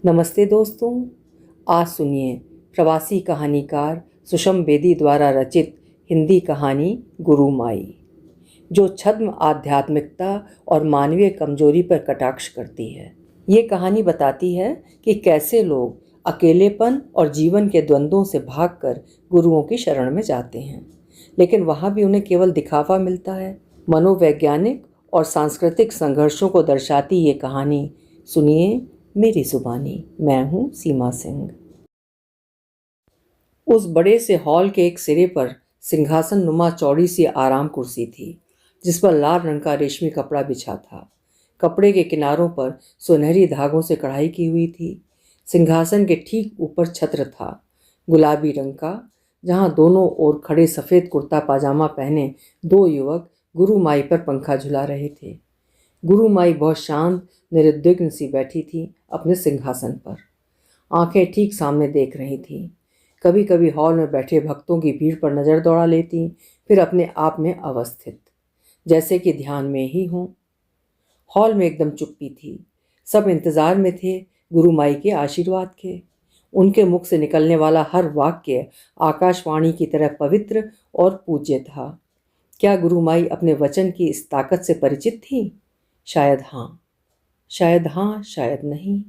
नमस्ते दोस्तों। आज सुनिए प्रवासी कहानीकार सुषम बेदी द्वारा रचित हिंदी कहानी गुरु माई, जो छद्म आध्यात्मिकता और मानवीय कमजोरी पर कटाक्ष करती है। ये कहानी बताती है कि कैसे लोग अकेलेपन और जीवन के द्वंद्वों से भागकर गुरुओं की शरण में जाते हैं, लेकिन वहाँ भी उन्हें केवल दिखावा मिलता है। मनोवैज्ञानिक और सांस्कृतिक संघर्षों को दर्शाती ये कहानी सुनिए मेरी जुबानी। मैं हूँ सीमा सिंह। उस बड़े से हॉल के एक सिरे पर सिंहासन नुमा चौड़ी सी आराम कुर्सी थी, जिस पर लाल रंग का रेशमी कपड़ा बिछा था। कपड़े के किनारों पर सुनहरी धागों से कढ़ाई की हुई थी। सिंहासन के ठीक ऊपर छत्र था, गुलाबी रंग का, जहाँ दोनों ओर खड़े सफ़ेद कुर्ता पाजामा पहने दो युवक गुरु माई पर पंखा झुला रहे थे। गुरु माई बहुत शांत निरुद्विग्न सी बैठी थी अपने सिंहासन पर, आंखें ठीक सामने देख रही थीं। कभी कभी हॉल में बैठे भक्तों की भीड़ पर नज़र दौड़ा लेती, फिर अपने आप में अवस्थित, जैसे कि ध्यान में ही हों। हॉल में एकदम चुप्पी थी। सब इंतज़ार में थे गुरु माई के आशीर्वाद के। उनके मुख से निकलने वाला हर वाक्य आकाशवाणी की तरह पवित्र और पूज्य था। क्या गुरु माई अपने वचन की इस ताकत से परिचित थी? शायद हाँ, शायद हाँ, शायद नहीं।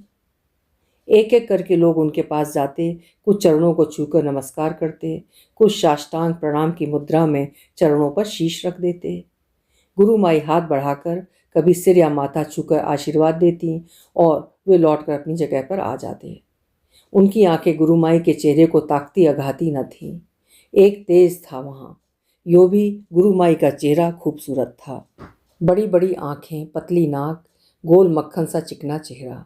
एक एक करके लोग उनके पास जाते, कुछ चरणों को छूकर नमस्कार करते, कुछ साष्टांग प्रणाम की मुद्रा में चरणों पर शीश रख देते। गुरु माई हाथ बढ़ाकर कभी सिर या माथा छूकर आशीर्वाद देती और वे लौटकर अपनी जगह पर आ जाते। उनकी आंखें गुरु माई के चेहरे को ताकती अघाती न थीं। एक तेज था वहाँ, यो भी गुरु माई का चेहरा खूबसूरत था। बड़ी बड़ी आंखें, पतली नाक, गोल मक्खन सा चिकना चेहरा,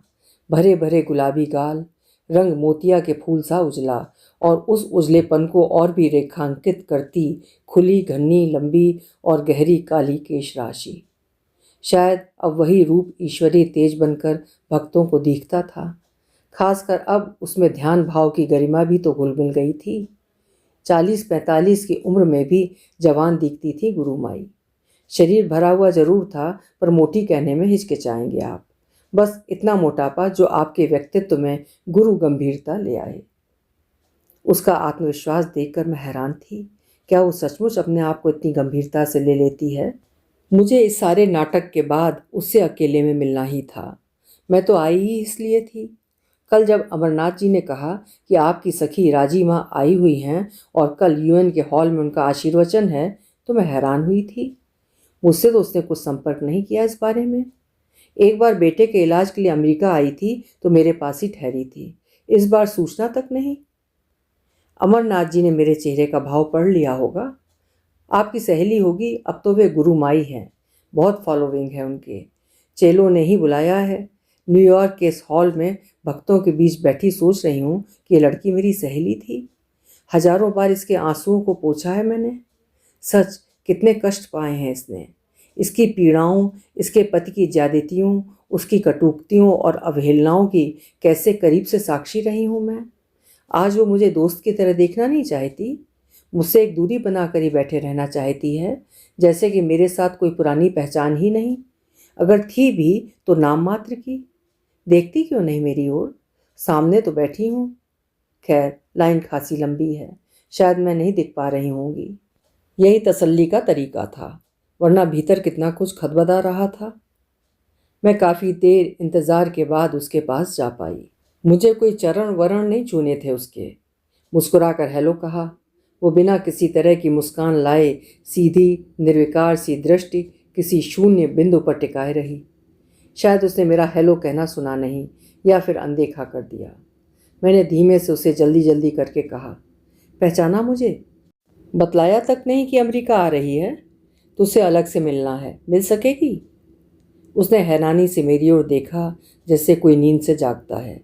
भरे भरे गुलाबी गाल, रंग मोतिया के फूल सा उजला, और उस उजलेपन को और भी रेखांकित करती खुली घनी लंबी और गहरी काली केश राशि। शायद अब वही रूप ईश्वरीय तेज बनकर भक्तों को दिखता था। खासकर अब उसमें ध्यान भाव की गरिमा भी तो घुल मिल गई थी। 40-45 की उम्र में भी जवान दिखती थी गुरु माई। शरीर भरा हुआ जरूर था, पर मोटी कहने में हिचकिचाएंगे आप। बस इतना मोटापा जो आपके व्यक्तित्व में गुरु गंभीरता ले आए। उसका आत्मविश्वास देखकर मैं हैरान थी। क्या वो सचमुच अपने आप को इतनी गंभीरता से ले लेती है? मुझे इस सारे नाटक के बाद उससे अकेले में मिलना ही था। मैं तो आई ही इसलिए थी। कल जब अमरनाथ जी ने कहा कि आपकी सखी राजी माँ आई हुई हैं और कल यूएन के हॉल में उनका आशीर्वचन है, तो मैं हैरान हुई थी। मुझसे तो उसने कुछ संपर्क नहीं किया इस बारे में। एक बार बेटे के इलाज के लिए अमेरिका आई थी तो मेरे पास ही ठहरी थी। इस बार सूचना तक नहीं। अमरनाथ जी ने मेरे चेहरे का भाव पढ़ लिया होगा। आपकी सहेली होगी, अब तो वे गुरु माई हैं। बहुत फॉलोइंग है उनके। चेलों ने ही बुलाया है। न्यूयॉर्क के इस हॉल में भक्तों के बीच बैठी सोच रही हूँ कि ये लड़की मेरी सहेली थी। हजारों बार इसके आंसुओं को पोंछा है मैंने। सच, कितने कष्ट पाए हैं इसने। इसकी पीड़ाओं, इसके पति की ज्यादतियों, उसकी कटुक्तियों और अवहेलनाओं की कैसे करीब से साक्षी रही हूँ मैं। आज वो मुझे दोस्त की तरह देखना नहीं चाहती, मुझसे एक दूरी बनाकर ही बैठे रहना चाहती है, जैसे कि मेरे साथ कोई पुरानी पहचान ही नहीं। अगर थी भी तो नाम मात्र की। देखती क्यों नहीं मेरी ओर? सामने तो बैठी हूँ। खैर, लाइन खासी लंबी है, शायद मैं नहीं दिख पा रही होंगी। यही तसल्ली का तरीका था, वरना भीतर कितना कुछ खदबदा रहा था। मैं काफ़ी देर इंतज़ार के बाद उसके पास जा पाई। मुझे कोई चरण वरण नहीं छूने थे उसके। मुस्कुराकर हेलो कहा। वो बिना किसी तरह की मुस्कान लाए सीधी निर्विकार सी दृष्टि किसी शून्य बिंदु पर टिकाए रही। शायद उसने मेरा हेलो कहना सुना नहीं, या फिर अनदेखा कर दिया। मैंने धीमे से उसे जल्दी जल्दी करके कहा, पहचाना मुझे? बतलाया तक नहीं कि अमेरिका आ रही है? तुझसे अलग से मिलना है, मिल सकेगी? उसने हैरानी से मेरी ओर देखा, जैसे कोई नींद से जागता है।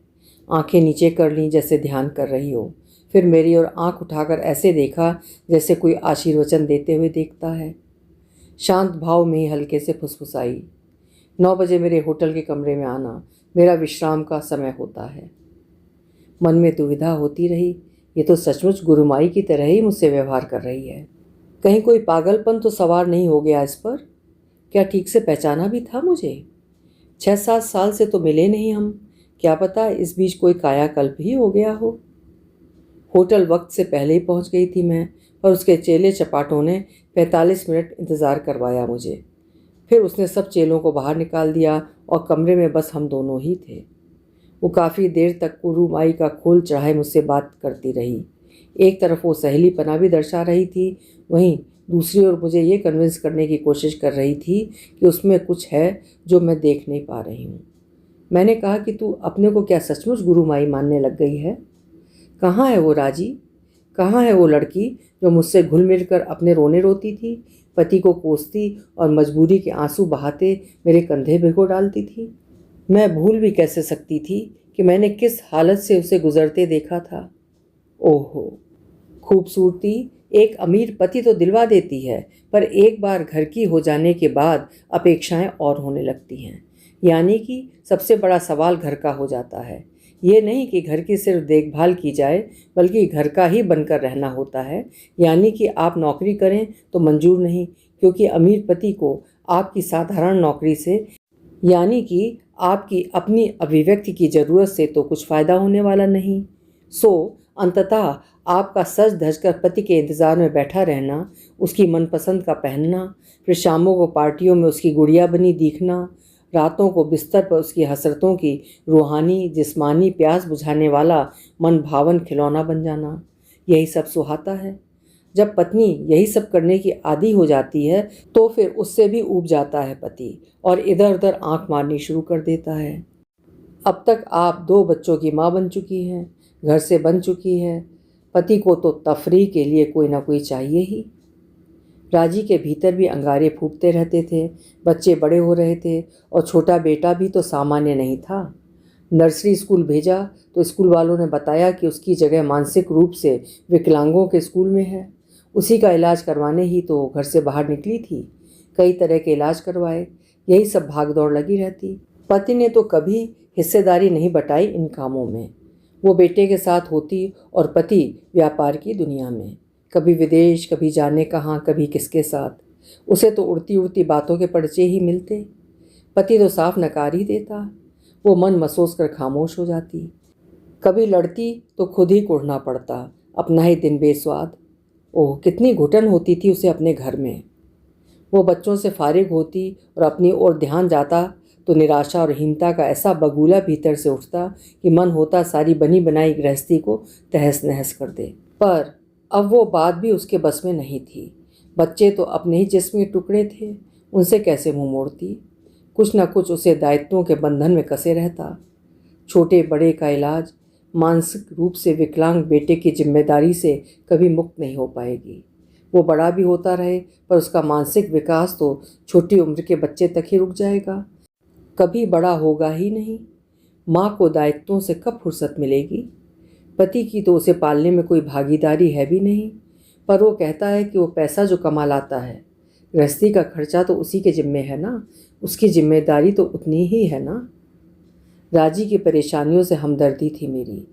आंखें नीचे कर लीं जैसे ध्यान कर रही हो। फिर मेरी ओर आंख उठाकर ऐसे देखा जैसे कोई आशीर्वचन देते हुए देखता है। शांत भाव में ही हल्के से फुसफुसाई, 9 बजे मेरे होटल के कमरे में आना, मेरा विश्राम का समय होता है। मन में दुविधा होती रही, ये तो सचमुच गुरुमाई की तरह ही मुझसे व्यवहार कर रही है। कहीं कोई पागलपन तो सवार नहीं हो गया इस पर? क्या ठीक से पहचाना भी था मुझे? 6-7 साल से तो मिले नहीं हम। क्या पता इस बीच कोई कायाकल्प ही हो गया हो। होटल वक्त से पहले ही पहुंच गई थी मैं, पर उसके चेले चपाटों ने 45 मिनट इंतज़ार करवाया मुझे। फिर उसने सब चेलों को बाहर निकाल दिया और कमरे में बस हम दोनों ही थे। वो काफ़ी देर तक कुरुमाई का खोल चढ़ाए मुझसे बात करती रही। एक तरफ वो सहेलीपना भी दर्शा रही थी, वहीं दूसरी ओर मुझे ये कन्विंस करने की कोशिश कर रही थी कि उसमें कुछ है जो मैं देख नहीं पा रही हूँ। मैंने कहा कि तू अपने को क्या सचमुच गुरुमाई मानने लग गई है? कहाँ है वो राजी? कहाँ है वो लड़की जो मुझसे घुल मिल कर अपने रोने रोती थी, पति को कोसती और मजबूरी के आंसू बहाते मेरे कंधे भिगो डालती थी? मैं भूल भी कैसे सकती थी कि मैंने किस हालत से उसे गुजरते देखा था। ओहो, खूबसूरती एक अमीर पति तो दिलवा देती है, पर एक बार घर की हो जाने के बाद अपेक्षाएं और होने लगती हैं। यानी कि सबसे बड़ा सवाल घर का हो जाता है। ये नहीं कि घर की सिर्फ देखभाल की जाए, बल्कि घर का ही बनकर रहना होता है। यानी कि आप नौकरी करें तो मंजूर नहीं, क्योंकि अमीर पति को आपकी साधारण नौकरी से, यानी कि आपकी अपनी अभिव्यक्ति की ज़रूरत से तो कुछ फ़ायदा होने वाला नहीं। सो अंततः आपका सज धज कर पति के इंतज़ार में बैठा रहना, उसकी मनपसंद का पहनना, फिर शामों को पार्टियों में उसकी गुड़िया बनी दिखना, रातों को बिस्तर पर उसकी हसरतों की रूहानी जिस्मानी प्यास बुझाने वाला मन भावन खिलौना बन जाना, यही सब सुहाता है। जब पत्नी यही सब करने की आदी हो जाती है तो फिर उससे भी ऊब जाता है पति और इधर उधर आंख मारनी शुरू कर देता है। अब तक आप 2 बच्चों की माँ बन चुकी हैं, घर से बन चुकी है, पति को तो तफरीह के लिए कोई ना कोई चाहिए ही। राजी के भीतर भी अंगारे फूटते रहते थे। बच्चे बड़े हो रहे थे और छोटा बेटा भी तो सामान्य नहीं था। नर्सरी स्कूल भेजा तो स्कूल वालों ने बताया कि उसकी जगह मानसिक रूप से विकलांगों के स्कूल में है। उसी का इलाज करवाने ही तो घर से बाहर निकली थी। कई तरह के इलाज करवाए, यही सब भागदौड़ लगी रहती। पति ने तो कभी हिस्सेदारी नहीं बटाई इन कामों में। वो बेटे के साथ होती और पति व्यापार की दुनिया में, कभी विदेश, कभी जाने कहाँ, कभी किसके साथ। उसे तो उड़ती उड़ती बातों के पर्चे ही मिलते। पति तो साफ नकार ही देता। वो मन मसोस कर खामोश हो जाती। कभी लड़ती तो खुद ही कुढ़ना पड़ता, अपना ही दिन बेस्वाद। ओह, कितनी घुटन होती थी उसे अपने घर में। वो बच्चों से फारिग होती और अपनी ओर ध्यान जाता तो निराशा और हीनता का ऐसा बगुला भीतर से उठता कि मन होता सारी बनी बनाई गृहस्थी को तहस नहस कर दे। पर अब वो बात भी उसके बस में नहीं थी। बच्चे तो अपने ही जिस्म के टुकड़े थे, उनसे कैसे मुंह मोड़ती। कुछ न कुछ उसे दायित्वों के बंधन में कसे रहता। छोटे बड़े का इलाज, मानसिक रूप से विकलांग बेटे की जिम्मेदारी से कभी मुक्त नहीं हो पाएगी। वो बड़ा भी होता रहे पर उसका मानसिक विकास तो छोटी उम्र के बच्चे तक ही रुक जाएगा, कभी बड़ा होगा ही नहीं। माँ को दायित्वों से कब फुर्सत मिलेगी? पति की तो उसे पालने में कोई भागीदारी है भी नहीं, पर वो कहता है कि वो पैसा जो कमा लाता है, गृहस्थी का खर्चा तो उसी के जिम्मे है ना, उसकी जिम्मेदारी तो उतनी ही है ना। राजी की परेशानियों से हमदर्दी थी मेरी,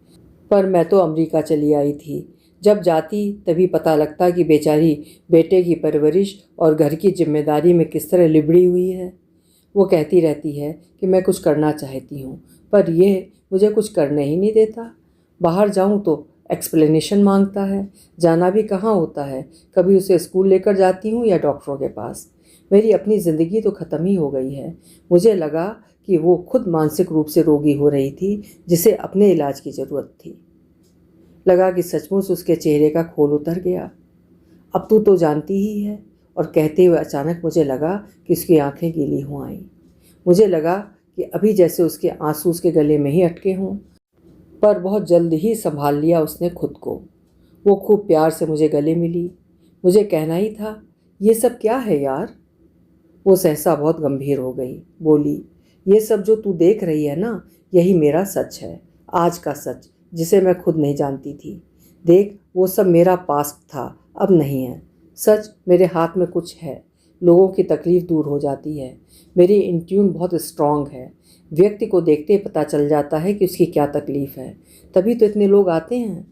पर मैं तो अमेरिका चली आई थी। जब जाती तभी पता लगता कि बेचारी बेटे की परवरिश और घर की जिम्मेदारी में किस तरह लिबड़ी हुई है। वो कहती रहती है कि मैं कुछ करना चाहती हूँ, पर यह मुझे कुछ करने ही नहीं देता। बाहर जाऊँ तो एक्सप्लेनेशन मांगता है। जाना भी कहाँ होता है, कभी उसे स्कूल लेकर जाती हूँ या डॉक्टरों के पास। मेरी अपनी ज़िंदगी तो ख़त्म ही हो गई है। मुझे लगा कि वो खुद मानसिक रूप से रोगी हो रही थी, जिसे अपने इलाज की ज़रूरत थी। लगा कि सचमुच उसके चेहरे का खोल उतर गया। अब तू तो जानती ही है। और कहते हुए अचानक मुझे लगा कि उसकी आंखें गीली हो आईं। मुझे लगा कि अभी जैसे उसके आंसू उसके गले में ही अटके हों, पर बहुत जल्द ही संभाल लिया उसने खुद को। वो खूब प्यार से मुझे गले मिली। मुझे कहना ही था, ये सब क्या है यार। वो सहसा बहुत गंभीर हो गई, बोली, ये सब जो तू देख रही है ना, यही मेरा सच है, आज का सच, जिसे मैं खुद नहीं जानती थी। देख, वो सब मेरा पास्ट था, अब नहीं है। सच मेरे हाथ में कुछ है। लोगों की तकलीफ़ दूर हो जाती है। मेरी इंट्यून बहुत स्ट्रांग है। व्यक्ति को देखते ही पता चल जाता है कि उसकी क्या तकलीफ़ है। तभी तो इतने लोग आते हैं।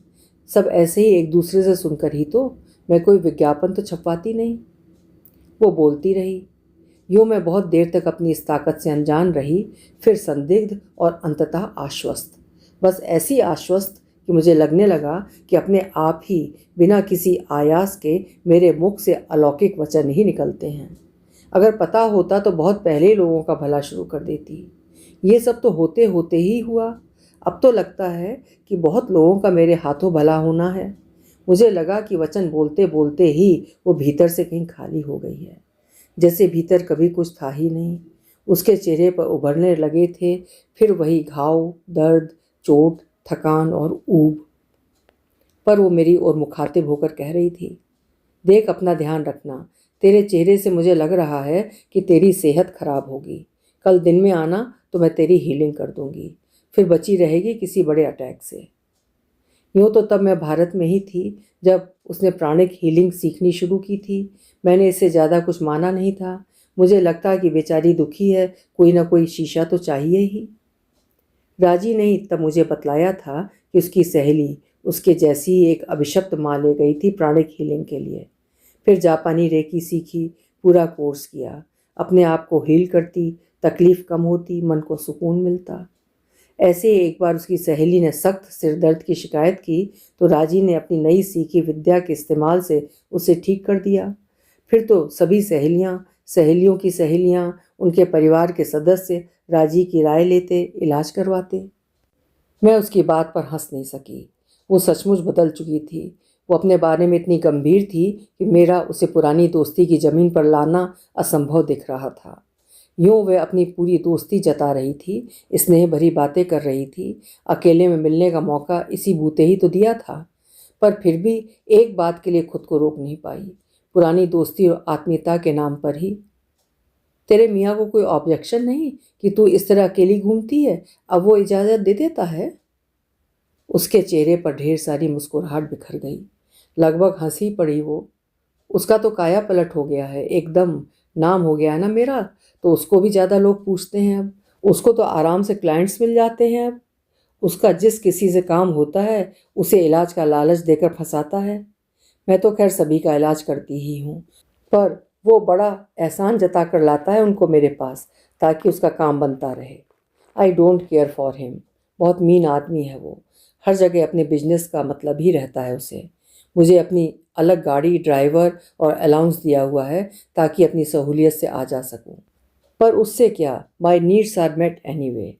सब ऐसे ही एक दूसरे से सुनकर ही तो। मैं कोई विज्ञापन तो छपवाती नहीं। वो बोलती रही, यूँ मैं बहुत देर तक अपनी इस ताकत से अनजान रही, फिर संदिग्ध और अंततः आश्वस्त। बस ऐसी आश्वस्त कि मुझे लगने लगा कि अपने आप ही बिना किसी आयास के मेरे मुख से अलौकिक वचन ही निकलते हैं। अगर पता होता तो बहुत पहले ही लोगों का भला शुरू कर देती। ये सब तो होते होते ही हुआ। अब तो लगता है कि बहुत लोगों का मेरे हाथों भला होना है। मुझे लगा कि वचन बोलते बोलते ही वो भीतर से कहीं खाली हो गई है, जैसे भीतर कभी कुछ था ही नहीं। उसके चेहरे पर उभरने लगे थे फिर वही घाव, दर्द, चोट, थकान और ऊब। पर वो मेरी ओर मुखातिब होकर कह रही थी, देख, अपना ध्यान रखना। तेरे चेहरे से मुझे लग रहा है कि तेरी सेहत खराब होगी। कल दिन में आना तो मैं तेरी हीलिंग कर दूंगी, फिर बची रहेगी किसी बड़े अटैक से। यूँ तो तब मैं भारत में ही थी जब उसने प्राणिक हीलिंग सीखनी शुरू की थी। मैंने इससे ज़्यादा कुछ माना नहीं था। मुझे लगता कि बेचारी दुखी है, कोई ना कोई शीशा तो चाहिए ही। राजी ने तब मुझे बतलाया था कि उसकी सहेली उसके जैसी ही एक अभिशप्त माँ ले गई थी प्राणिक हीलिंग के लिए। फिर जापानी रेकी सीखी, पूरा कोर्स किया। अपने आप को हील करती, तकलीफ कम होती, मन को सुकून मिलता। ऐसे ही एक बार उसकी सहेली ने सख्त सिर दर्द की शिकायत की तो राजी ने अपनी नई सीखी विद्या के इस्तेमाल से उसे ठीक कर दिया। फिर तो सभी सहेलियां, सहेलियों की सहेलियां, उनके परिवार के सदस्य राजी की राय लेते, इलाज करवाते। मैं उसकी बात पर हंस नहीं सकी। वो सचमुच बदल चुकी थी। वो अपने बारे में इतनी गंभीर थी कि मेरा उसे पुरानी दोस्ती की ज़मीन पर लाना असंभव दिख रहा था। यूँ वह अपनी पूरी दोस्ती जता रही थी, स्नेह भरी बातें कर रही थी। अकेले में मिलने का मौका इसी बूते ही तो दिया था। पर फिर भी एक बात के लिए खुद को रोक नहीं पाई, पुरानी दोस्ती और आत्मीयता के नाम पर ही। तेरे मियाँ को कोई ऑब्जेक्शन नहीं कि तू इस तरह अकेली घूमती है? अब वो इजाज़त दे देता है? उसके चेहरे पर ढेर सारी मुस्कुराहट बिखर गई, लगभग हंसी पड़ी वो। उसका तो काया पलट हो गया है एकदम। नाम हो गया है ना मेरा, तो उसको भी ज़्यादा लोग पूछते हैं अब। उसको तो आराम से क्लाइंट्स मिल जाते हैं अब। उसका जिस किसी से काम होता है उसे इलाज का लालच देकर फंसाता है। मैं तो खैर सभी का इलाज करती ही हूँ, पर वो बड़ा एहसान जता कर लाता है उनको मेरे पास, ताकि उसका काम बनता रहे। I don't care for him. बहुत मीन आदमी है वो। हर जगह अपने बिजनेस का मतलब ही रहता है उसे। मुझे अपनी अलग गाड़ी, ड्राइवर और अलाउंस दिया हुआ है ताकि अपनी सहूलियत से आ जा सकूं। पर उससे क्या, my needs are met anyway.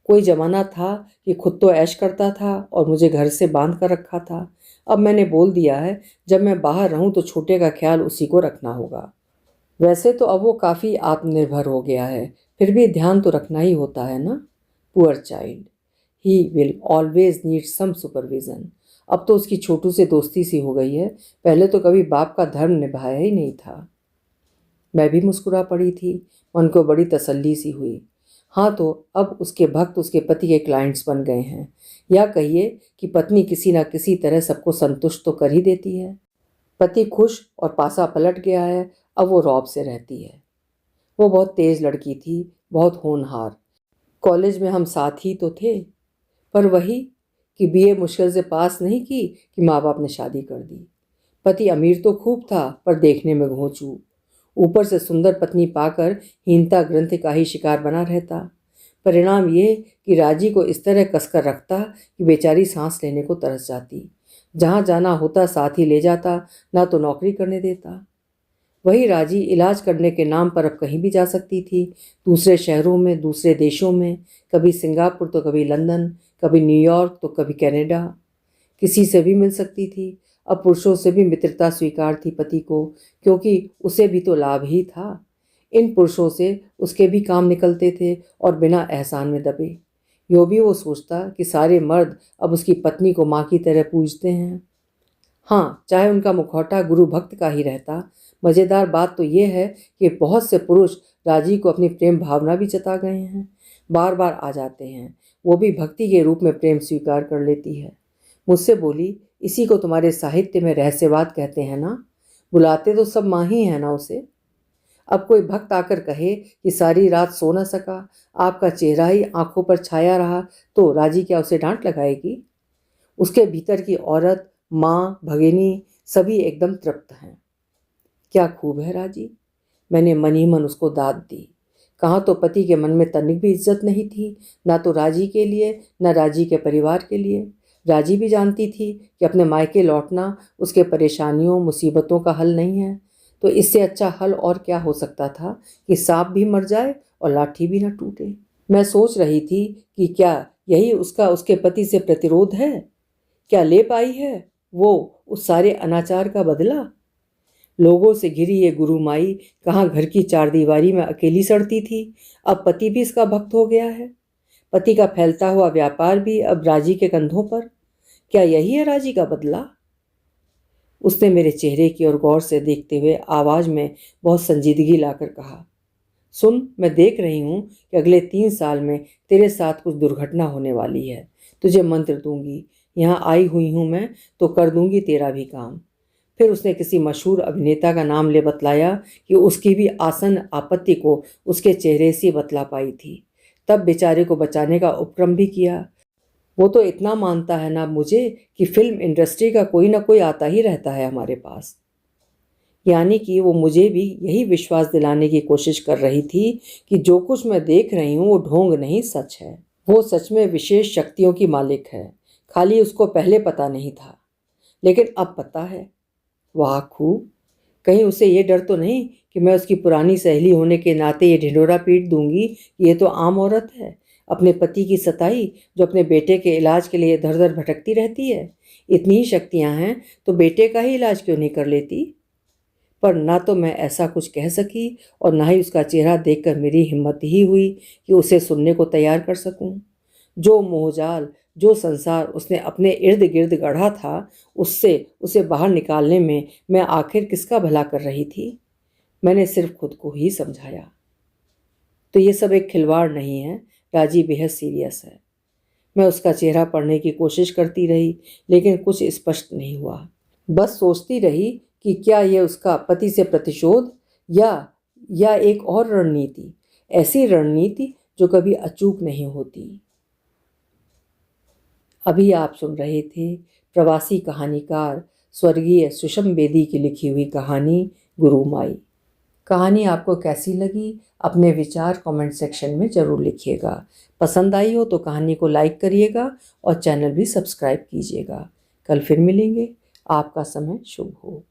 कोई ज़माना था कि खुद तो ऐश करता था और मुझे घर से बांध कर रखा था। अब मैंने बोल दिया है, जब मैं बाहर रहूं तो छोटे का ख्याल उसी को रखना होगा। वैसे तो अब वो काफ़ी आत्मनिर्भर हो गया है, फिर भी ध्यान तो रखना ही होता है ना। Poor child, he will always need some supervision. अब तो उसकी छोटू से दोस्ती सी हो गई है, पहले तो कभी बाप का धर्म निभाया ही नहीं था। मैं भी मुस्कुरा पड़ी थी, मन को बड़ी तसल्ली सी हुई। हाँ, तो अब उसके भक्त उसके पति के क्लाइंट्स बन गए हैं, या कहिए कि पत्नी किसी न किसी तरह सबको संतुष्ट तो कर ही देती है। पति खुश और पासा पलट गया है, अब वो रौब से रहती है। वो बहुत तेज़ लड़की थी, बहुत होनहार। कॉलेज में हम साथ ही तो थे, पर वही कि बीए मुश्किल से पास नहीं की कि माँ बाप ने शादी कर दी। पति अमीर तो खूब था, पर देखने में घोंचू। ऊपर से सुंदर पत्नी पाकर हीनता ग्रंथ का ही शिकार बना रहता। परिणाम ये कि राजी को इस तरह कसकर रखता कि बेचारी सांस लेने को तरस जाती। जहाँ जाना होता साथ ही ले जाता, ना तो नौकरी करने देता। वही राजी इलाज करने के नाम पर अब कहीं भी जा सकती थी, दूसरे शहरों में, दूसरे देशों में, कभी सिंगापुर तो कभी लंदन, कभी न्यूयॉर्क तो कभी कनाडा। किसी से भी मिल सकती थी। अब पुरुषों से भी मित्रता स्वीकार थी पति को, क्योंकि उसे भी तो लाभ ही था। इन पुरुषों से उसके भी काम निकलते थे और बिना एहसान में दबे। यो भी वो सोचता कि सारे मर्द अब उसकी पत्नी को माँ की तरह पूजते हैं। हाँ, चाहे उनका मुखौटा गुरु भक्त का ही रहता। मज़ेदार बात तो ये है कि बहुत से पुरुष राजी को अपनी प्रेम भावना भी जता गए हैं। बार बार आ जाते हैं, वो भी भक्ति के रूप में प्रेम स्वीकार कर लेती है। मुझसे बोली, इसी को तुम्हारे साहित्य में रहस्यवाद कहते हैं ना? बुलाते तो सब माँ ही है ना उसे। अब कोई भक्त आकर कहे कि सारी रात सो न सका, आपका चेहरा ही आंखों पर छाया रहा, तो राजी क्या उसे डांट लगाएगी? उसके भीतर की औरत, माँ, भगिनी सभी एकदम तृप्त हैं। क्या खूब है राजी। मैंने मन ही मन उसको दाद दी। कहाँ तो पति के मन में तनिक भी इज्जत नहीं थी, ना तो राजी के लिए, न राजी के परिवार के लिए। राजी भी जानती थी कि अपने मायके लौटना उसके परेशानियों मुसीबतों का हल नहीं है, तो इससे अच्छा हल और क्या हो सकता था कि सांप भी मर जाए और लाठी भी न टूटे। मैं सोच रही थी कि क्या यही उसका उसके पति से प्रतिरोध है? क्या ले पाई है वो उस सारे अनाचार का बदला? लोगों से घिरी ये गुरु माई कहाँ घर की चारदीवारी में अकेली सड़ती थी, अब पति भी इसका भक्त हो गया है। पति का फैलता हुआ व्यापार भी अब राजी के कंधों पर। क्या यही है राजी का बदला? उसने मेरे चेहरे की ओर गौर से देखते हुए आवाज में बहुत संजीदगी लाकर कहा, सुन, मैं देख रही हूं कि अगले 3 साल में तेरे साथ कुछ दुर्घटना होने वाली है। तुझे मंत्र दूंगी, यहाँ आई हुई हूं मैं तो कर दूंगी तेरा भी काम। फिर उसने किसी मशहूर अभिनेता का नाम ले बतलाया कि उसकी भी आसन आपत्ति को उसके चेहरे से बतला पाई थी। तब बेचारे को बचाने का उपक्रम भी किया। वो तो इतना मानता है ना मुझे कि फिल्म इंडस्ट्री का कोई ना कोई आता ही रहता है हमारे पास। यानी कि वो मुझे भी यही विश्वास दिलाने की कोशिश कर रही थी कि जो कुछ मैं देख रही हूँ वो ढोंग नहीं, सच है। वो सच में विशेष शक्तियों की मालिक है, खाली उसको पहले पता नहीं था, लेकिन अब पता है। वाह खूब! कहीं उसे ये डर तो नहीं कि मैं उसकी पुरानी सहेली होने के नाते ये ढिंढोरा पीट दूंगी कि ये तो आम औरत है, अपने पति की सताई, जो अपने बेटे के इलाज के लिए इधर उधर भटकती रहती है। इतनी ही शक्तियां हैं तो बेटे का ही इलाज क्यों नहीं कर लेती? पर ना तो मैं ऐसा कुछ कह सकी और ना ही उसका चेहरा देखकर मेरी हिम्मत ही हुई कि उसे सुनने को तैयार कर सकूं। जो मोहजाल, जो संसार उसने अपने इर्द गिर्द गढ़ा था, उससे उसे बाहर निकालने में मैं आखिर किसका भला कर रही थी? मैंने सिर्फ खुद को ही समझाया। तो ये सब एक खिलवाड़ नहीं है, राजी बेहद सीरियस है। मैं उसका चेहरा पढ़ने की कोशिश करती रही, लेकिन कुछ स्पष्ट नहीं हुआ। बस सोचती रही कि क्या यह उसका पति से प्रतिशोध या एक और रणनीति, ऐसी रणनीति जो कभी अचूक नहीं होती। अभी आप सुन रहे थे प्रवासी कहानीकार स्वर्गीय सुषम बेदी की लिखी हुई कहानी गुरु माई। कहानी आपको कैसी लगी अपने विचार कमेंट सेक्शन में ज़रूर लिखिएगा। पसंद आई हो तो कहानी को लाइक करिएगा और चैनल भी सब्सक्राइब कीजिएगा। कल फिर मिलेंगे। आपका समय शुभ हो।